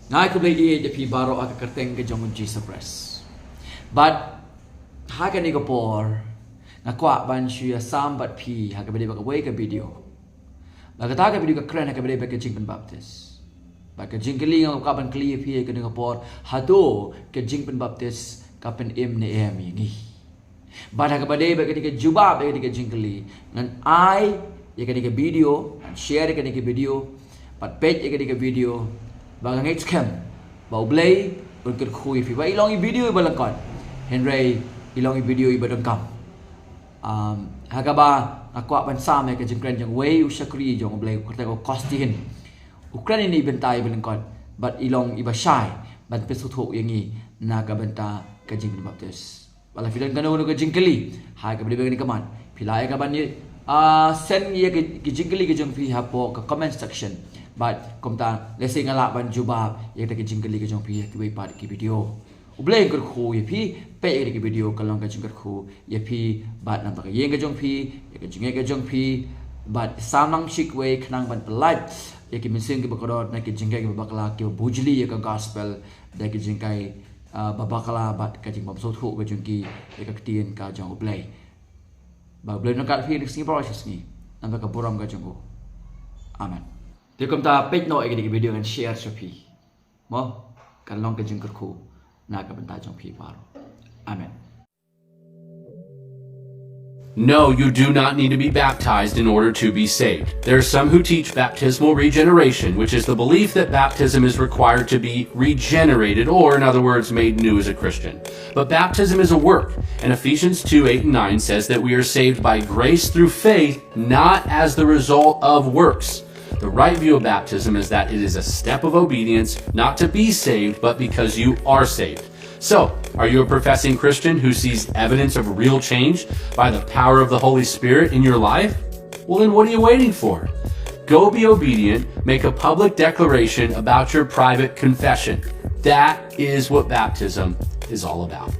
Ngai ko blay je pi baro ak kerteng ke jong Jesus Christ. But ha ka ni ko por na kwa ban shu ya sam bat pi ha ka bede ba ka wei ka video. Ba ka ta ka video ka kren ha ka bede ba ka Jingpynbaptist. Ba ka Jingkren ng ka ban clear pi ka ni ko por Hato ka Jingpynbaptist ka pen ne ngi. Ba ha ka bede ba ka ni ka juba ba ka ni ka Jingkren ngan ai ya ka ni ka video and share ka ni ka video but page ya ka ni ka video Bang ngait scam bau blay untuk khui fi ba ilong video ba langkon Henry ilong video iba dengkam hagaba akwa ban sam ke Jingkren jang wei usakri jong blay ko ta ko costin Ukraine ni bentai ba langkon but ilong iba shy ban pesuthuk yangi na ka benta ke Jingpynbaptist bala fidan kanu ke Jingkeli hai ka beli ni kaman pilai ka ban ni send ye ke Jingkeli ke jong fi hapo ke comment section but komta lesi ngala ban jubab ye ta ke Jingkeli ke jong pi ke wei pat ki video ubleng ker khu ye pi pe ye ke video kalong ka jingker khu ye pi bat nam ka ye ke jong pi ye ke jinge ke jong pi but samang shik wei khnang ban pelat ye ke mising ke bakodot na ke jinge ke bakala ke bujli ye ka gospel da ke jingkai babakala bat ka jing bom so thu ke jingki ye ka tien ka jong ublei ba ublei na ka fi ni proses ni nam ka burom ka jong amen. Dia ta page no ke video and share Shopee. Mo kan long ke jingker khu na ka benta jong pi paro. Amen. No, you do not need to be baptized in order to be saved. There are some who teach baptismal regeneration, which is the belief that baptism is required to be regenerated, or in other words, made new as a Christian. But baptism is a work, and Ephesians 2:8-9 says that we are saved by grace through faith, not as the result of works. The right view of baptism is that it is a step of obedience, not to be saved, but because you are saved. So, are you a professing Christian who sees evidence of real change by the power of the Holy Spirit in your life? Well, then what are you waiting for? Go be obedient, make a public declaration about your private confession. That is what baptism is all about.